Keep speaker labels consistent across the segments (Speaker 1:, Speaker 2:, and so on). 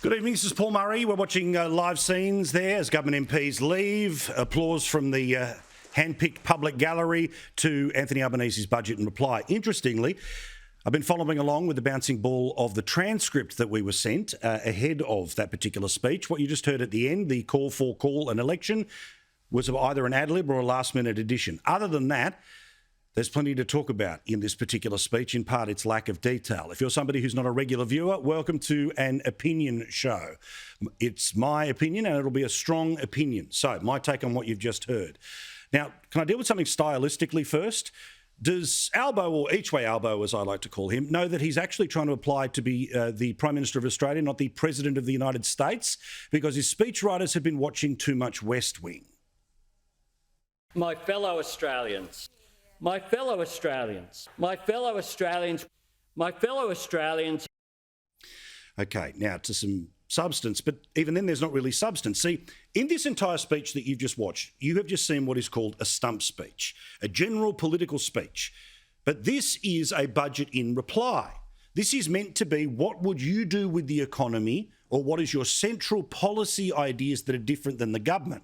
Speaker 1: Good evening, this is Paul Murray. We're watching live scenes there as government MPs leave. Applause from the hand-picked public gallery to Anthony Albanese's budget and reply. Interestingly, I've been following along with the bouncing ball of the transcript that we were sent ahead of that particular speech. What you just heard at the end, the call for an election, was either an ad-lib or a last-minute addition. Other than that, there's plenty to talk about in this particular speech, in part its lack of detail. If you're somebody who's not a regular viewer, welcome to an opinion show. It's my opinion and it'll be a strong opinion. So, my take on what you've just heard. Now, can I deal with something stylistically first? Does Albo, or Eachway Albo as I like to call him, know that he's actually trying to apply to be the Prime Minister of Australia, not the President of the United States, because his speechwriters have been watching too much West Wing?
Speaker 2: My fellow Australians, my fellow Australians, my fellow Australians, my fellow Australians.
Speaker 1: Okay, now to some substance, but even then there's not really substance. See, in this entire speech that you've just watched, you have just seen what is called a stump speech, a general political speech. But this is a budget in reply. This is meant to be what would you do with the economy, or what is your central policy ideas that are different than the government.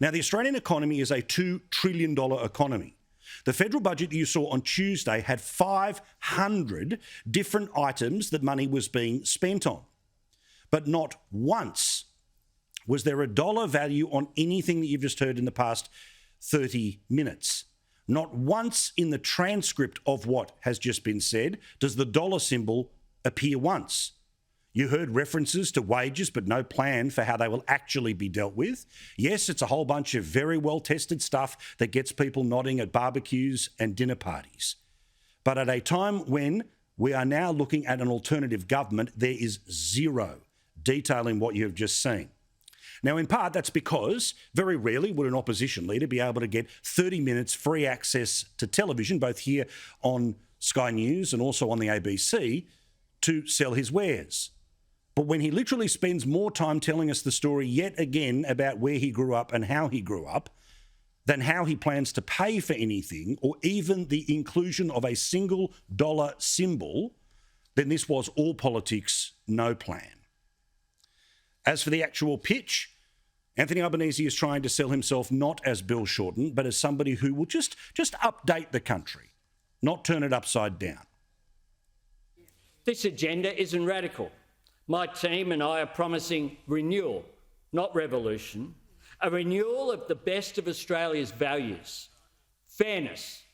Speaker 1: Now, the Australian economy is a $2 trillion economy. The federal budget that you saw on Tuesday had 500 different items that money was being spent on. But not once was there a dollar value on anything that you've just heard in the past 30 minutes. Not once in the transcript of what has just been said does the dollar symbol appear once. You heard references to wages, but no plan for how they will actually be dealt with. Yes, it's a whole bunch of very well-tested stuff that gets people nodding at barbecues and dinner parties. But at a time when we are now looking at an alternative government, there is zero detail in what you have just seen. Now, in part, that's because very rarely would an opposition leader be able to get 30 minutes free access to television, both here on Sky News and also on the ABC, to sell his wares. But when he literally spends more time telling us the story yet again about where he grew up and how he grew up than how he plans to pay for anything or even the inclusion of a single dollar symbol, then this was all politics, no plan. As for the actual pitch, Anthony Albanese is trying to sell himself not as Bill Shorten, but as somebody who will just update the country, not turn it upside down.
Speaker 2: This agenda isn't radical. My team and I are promising renewal, not revolution, a renewal of the best of Australia's values: fairness,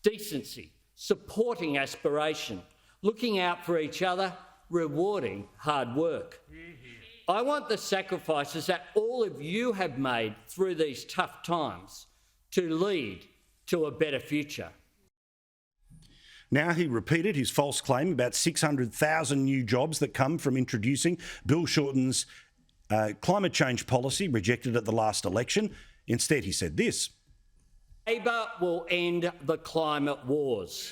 Speaker 2: decency, supporting aspiration, looking out for each other, rewarding hard work. I want the sacrifices that all of you have made through these tough times to lead to a better future.
Speaker 1: Now he repeated his false claim about 600,000 new jobs that come from introducing Bill Shorten's climate change policy rejected at the last election. Instead, he said this:
Speaker 2: Labor will end the climate wars.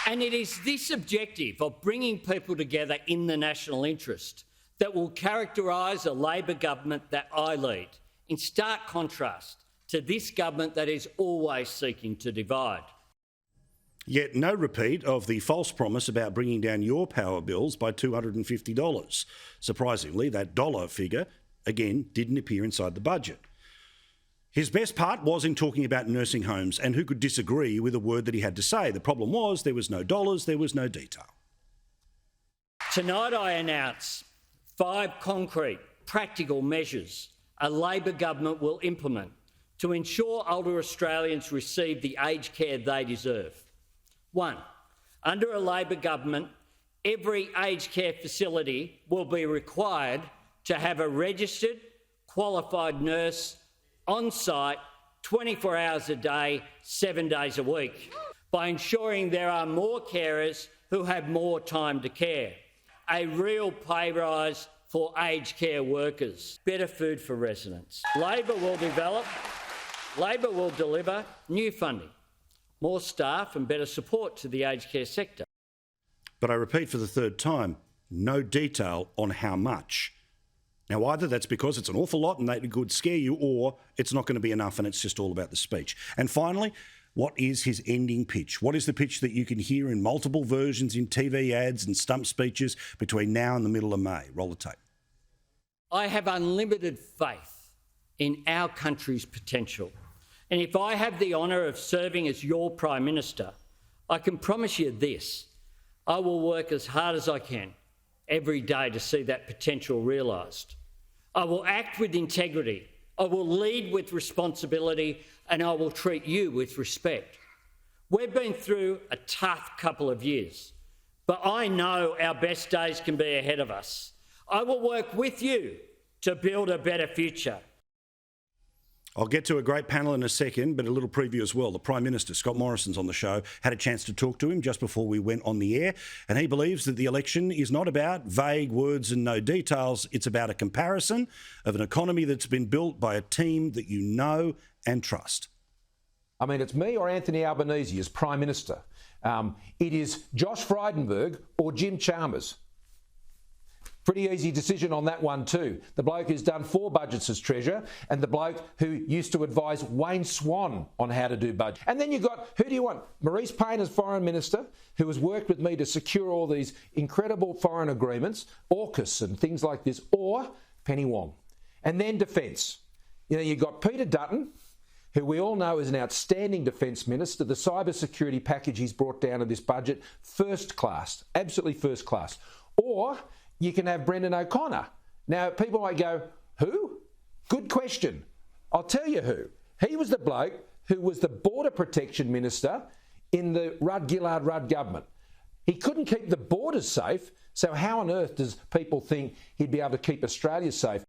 Speaker 2: And it is this objective of bringing people together in the national interest that will characterise a Labor government that I lead, in stark contrast to this government that is always seeking to divide.
Speaker 1: Yet no repeat of the false promise about bringing down your power bills by $250. Surprisingly, that dollar figure, again, didn't appear inside the budget. His best part was in talking about nursing homes, and who could disagree with a word that he had to say? The problem was there was no dollars, there was no detail.
Speaker 2: Tonight I announce 5 concrete, practical measures a Labor government will implement to ensure older Australians receive the aged care they deserve. 1. Under a Labor government, every aged care facility will be required to have a registered, qualified nurse on site 24 hours a day, 7 days a week, by ensuring there are more carers who have more time to care. A real pay rise for aged care workers. Better food for residents. Labor will deliver new funding, more staff and better support to the aged care sector.
Speaker 1: But I repeat for the third time, no detail on how much. Now, either that's because it's an awful lot and that could scare you, or it's not going to be enough and it's just all about the speech. And finally, What is his ending pitch? What is the pitch that you can hear in multiple versions in TV ads and stump speeches between now and the middle of May? Roll the tape.
Speaker 2: I have unlimited faith in our country's potential. And if I have the honour of serving as your Prime Minister, I can promise you this: I will work as hard as I can every day to see that potential realised. I will act with integrity, I will lead with responsibility, and I will treat you with respect. We've been through a tough couple of years, but I know our best days can be ahead of us. I will work with you to build a better future.
Speaker 1: I'll get to a great panel in a second, but a little preview as well. The Prime Minister, Scott Morrison's on the show, had a chance to talk to him just before we went on the air, and he believes that the election is not about vague words and no details. It's about a comparison of an economy that's been built by a team that you know and trust.
Speaker 3: I mean, it's me or Anthony Albanese as Prime Minister. It is Josh Frydenberg or Jim Chalmers. Pretty easy decision on that one too. The bloke who's done 4 budgets as Treasurer and the bloke who used to advise Wayne Swan on how to do budget. And then you've got, who do you want? Marise Payne as Foreign Minister, who has worked with me to secure all these incredible foreign agreements, AUKUS and things like this, or Penny Wong. And then Defence. You know, you've got Peter Dutton, who we all know is an outstanding Defence Minister. The cyber security package he's brought down to this budget, first class, absolutely first class. Or you can have Brendan O'Connor. Now, people might go, who? Good question. I'll tell you who. He was the bloke who was the Border Protection Minister in the Rudd-Gillard-Rudd government. He couldn't keep the borders safe, so how on earth does people think he'd be able to keep Australia safe?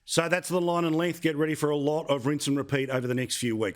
Speaker 1: So that's the line and length. Get ready for a lot of rinse and repeat over the next few weeks.